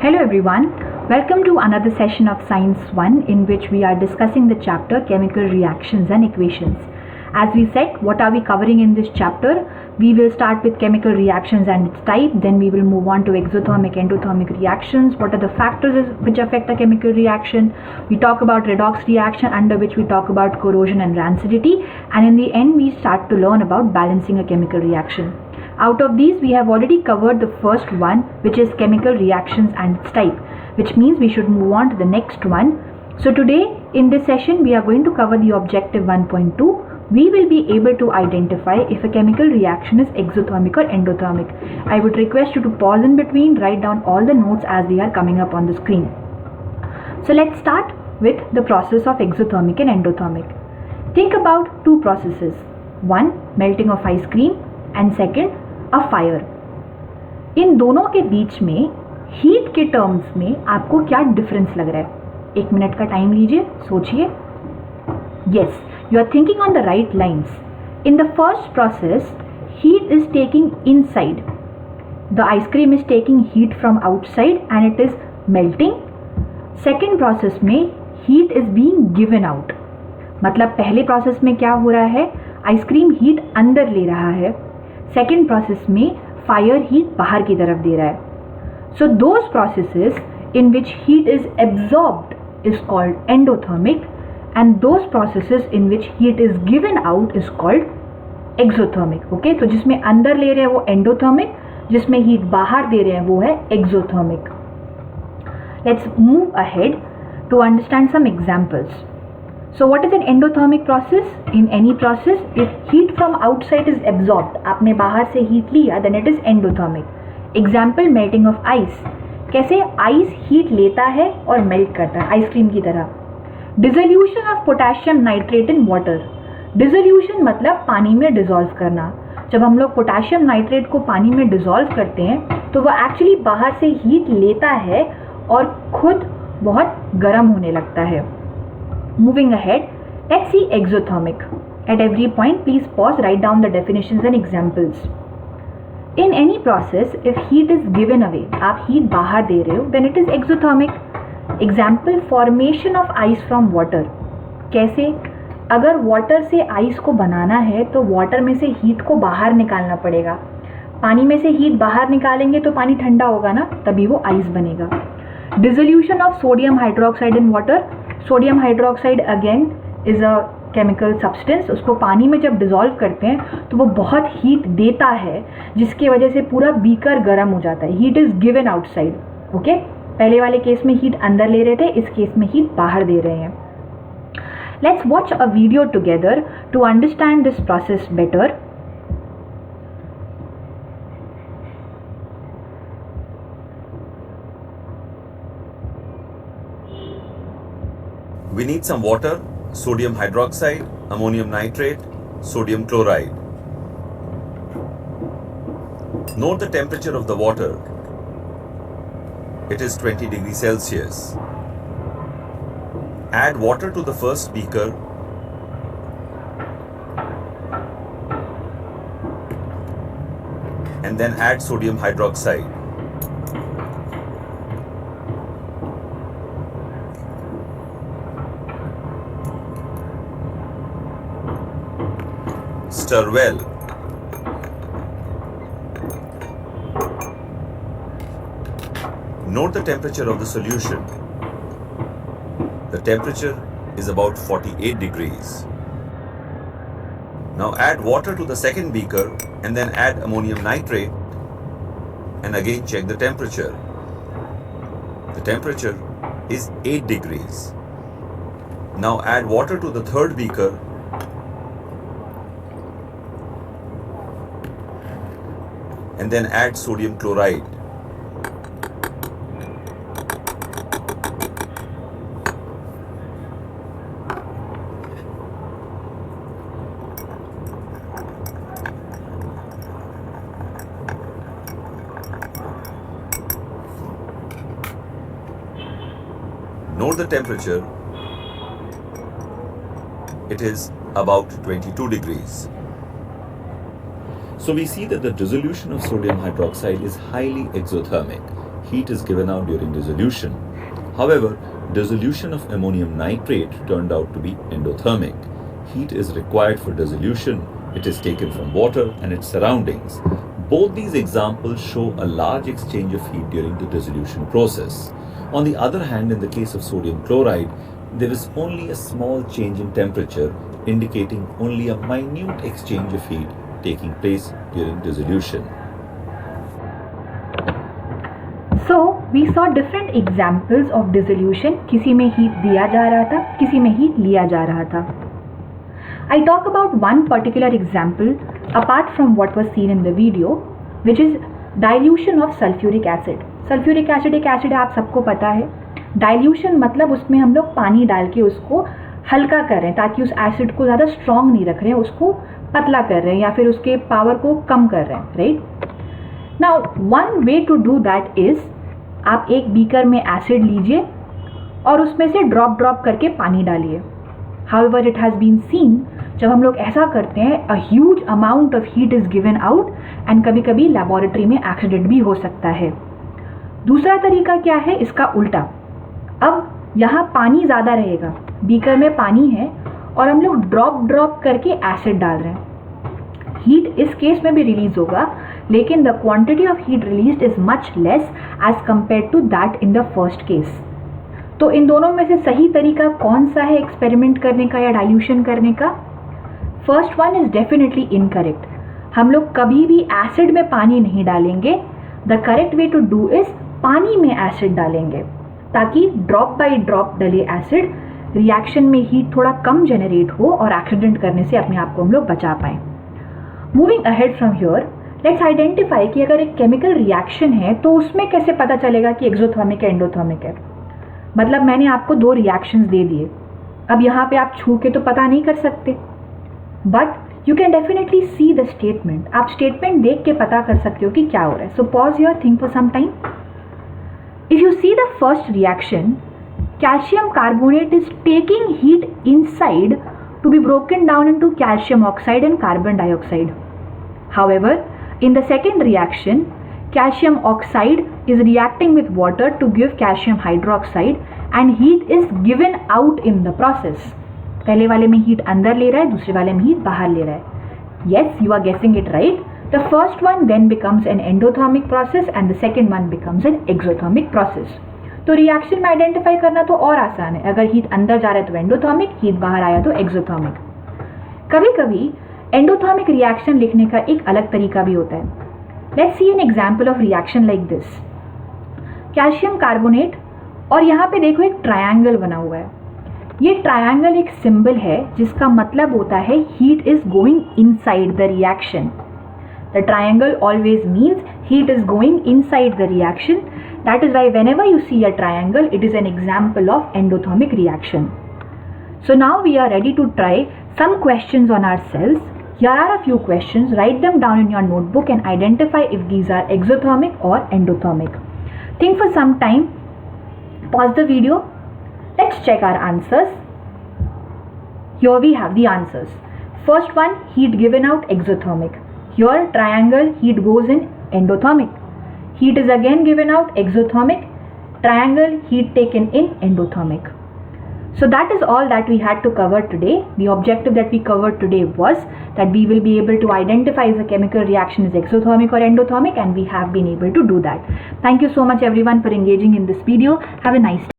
Hello everyone, welcome to another session of Science 1 in which we are discussing the chapter Chemical Reactions and Equations. As we said, what are we covering in this chapter? We will start with chemical reactions and its type, then we will move on to exothermic, endothermic reactions. What are the factors which affect a chemical reaction? We talk about redox reaction, under which we talk about corrosion and rancidity, and in the end we start to learn about balancing a chemical reaction. Out of these, we have already covered the first one, which is chemical reactions and its type, which means we should move on to the next one. So today in this session, we are going to cover the objective 1.2. We will be able to identify if a chemical reaction is exothermic or endothermic. I would request you to pause in between, write down all the notes as they are coming up on the screen. So let's start with the process of exothermic and endothermic. Think about two processes. One, melting of ice cream, and second, a fire. इन दोनों के बीच में heat के terms में आपको क्या difference लग रहा है? 1 मिनट का टाइम लीजिए, सोचिए. Yes, you are thinking on the right lines. In the first process, heat is taking inside. The ice cream is taking heat from outside and it is melting. Second process में heat is being given out. मतलब पहले process में क्या हो रहा है? Ice cream heat अंदर ले रहा है. सेकेंड प्रोसेस में फायर हीट बाहर की तरफ दे रहा है. So those processes in which heat is absorbed is called endothermic and those processes in which heat is given out is called exothermic. Okay, तो जिसमें अंदर ले रहे हैं वो एंडोथर्मिक, जिसमें हीट बाहर दे रहे हैं वो है exothermic. Let's move ahead to understand some examples. So what is an endothermic process? In any process, if heat from outside is absorbed, आपने बाहर से heat लिया, then it is endothermic. Example, melting of ice. कैसे ice heat लेता है और melt करता है आइसक्रीम की तरह. Dissolution of potassium nitrate in water. Dissolution मतलब पानी में dissolve करना. जब हम लोग पोटेशियम नाइट्रेट को पानी में डिसॉल्व करते हैं तो वो एक्चुअली बाहर से हीट लेता है और खुद बहुत गर्म होने लगता है. Moving ahead, let's see exothermic. At every point, please pause, write down the definitions and examples. In any process, if heat is given away, आप heat बाहर दे रहे हो, then it is exothermic. Example, formation of ice from water. कैसे? अगर water से ice को बनाना है तो water में से heat को बाहर निकालना पड़ेगा. पानी में से heat बाहर निकालेंगे तो पानी ठंडा होगा ना, तभी वो ice बनेगा. Dissolution of sodium hydroxide in water. Sodium hydroxide again is a chemical substance. उसको पानी में जब डिसॉल्व करते हैं तो वो बहुत हीट देता है जिसकी वजह से पूरा बीकर गर्म हो जाता है. Heat is given outside. Okay, पहले वाले केस में हीट अंदर ले रहे थे, इस केस में हीट बाहर दे रहे हैं. Let's watch a video together to understand this process better. We need some water, sodium hydroxide, ammonium nitrate, sodium chloride. Note the temperature of the water. It is 20 degrees Celsius. Add water to the first beaker. And then add sodium hydroxide. Stir well. Note the temperature of the solution. The temperature is about 48 degrees. Now add water to the second beaker and then add ammonium nitrate and again check the temperature. The temperature is 8 degrees. Now add water to the third beaker and then add sodium chloride. Note the temperature. It is about 22 degrees. So we see that the dissolution of sodium hydroxide is highly exothermic. heat is given out during dissolution. However, dissolution of ammonium nitrate turned out to be endothermic. Heat is required for dissolution. It is taken from water and its surroundings. Both these examples show a large exchange of heat during the dissolution process. On the other hand, in the case of sodium chloride, there is only a small change in temperature, indicating only a minute exchange of heat taking place during dissolution. So we saw different examples of dissolution. किसी में heat दिया जा रहा था, किसी में heat लिया जा रहा था. I talk about one particular example apart from what was seen in the video, which is dilution of sulfuric acid. Sulfuric acid एक acid है, आप सबको पता है. Dilution मतलब उसमें हम लोग पानी डाल के उसको हल्का कर रहे हैं ताकि उस एसिड को ज़्यादा स्ट्रॉन्ग नहीं रख रहे हैं, उसको पतला कर रहे हैं या फिर उसके पावर को कम कर रहे हैं, right. Now one way to do that is, आप एक बीकर में एसिड लीजिए और उसमें से ड्रॉप करके पानी डालिए. However it has been seen, जब हम लोग ऐसा करते हैं a huge amount of heat is given out and कभी कभी लेबोरेटरी में एक्सीडेंट भी हो सकता है. दूसरा तरीका क्या है, इसका उल्टा. अब यहाँ पानी ज़्यादा रहेगा, बीकर में पानी है और हम लोग ड्रॉप करके एसिड डाल रहे हैं. हीट इस केस में भी रिलीज होगा, लेकिन the quantity of heat released is much less as compare to that in the first case. तो इन दोनों में से सही तरीका कौन सा है एक्सपेरिमेंट करने का या डाइल्यूशन करने का? First one is definitely incorrect. हम लोग कभी भी एसिड में पानी नहीं डालेंगे. The correct way to do is पानी में एसिड डालेंगे ताकि ड्रॉप बाई ड्रॉप डले एसिड रिएक्शन में हीट थोड़ा कम जनरेट हो और एक्सीडेंट करने से अपने आप को हम लोग बचा पाएँ. Moving ahead from here, let's identify कि अगर एक केमिकल रिएक्शन है तो उसमें कैसे पता चलेगा कि एक्सोथर्मिक है एंडोथर्मिक है. मतलब मैंने आपको दो रिएक्शंस दे दिए, अब यहाँ पे आप छू के तो पता नहीं कर सकते, but you can definitely see the statement. आप स्टेटमेंट देख के पता कर सकते हो कि क्या हो रहा है. So pause here, think for some time. If you see the first reaction, calcium carbonate is taking heat inside to be broken down into calcium oxide and carbon dioxide. However, in the second reaction, calcium oxide is reacting with water to give calcium hydroxide and heat is given out in the process. पहले वाले में heat अंदर ले रहा है, दूसरे वाले में heat बाहर ले रहा है. Yes, you are guessing it right. The first one then becomes an endothermic process and the second one becomes an exothermic process. तो रिएक्शन में आइडेंटिफाई करना तो और आसान है. अगर हीट अंदर जा रहा है तो एंडोथर्मिक, हीट बाहर आया तो एक्सोथर्मिक. कभी कभी एंडोथर्मिक रिएक्शन लिखने का एक अलग तरीका भी होता है. Let's see an example of reaction like this. Calcium carbonate और यहाँ पे देखो एक ट्रायंगल बना हुआ है. ये ट्रायंगल एक सिंबल है जिसका मतलब होता है heat is going inside the reaction. The triangle always means heat is going inside the reaction. That is why whenever you see a triangle, it is an example of endothermic reaction. So now we are ready to try some questions on ourselves. Here are a few questions. Write them down in your notebook and identify if these are exothermic or endothermic. Think for some time. Pause the video. Let's check our answers. Here we have the answers. First one, heat given out, exothermic. Here triangle, heat goes in endothermic. Heat is again given out, exothermic. Triangle, heat taken in endothermic. So that is all that we had to cover today. The objective that we covered today was that we will be able to identify if a chemical reaction is exothermic or endothermic, and we have been able to do that. Thank you so much everyone for engaging in this video. Have a nice day.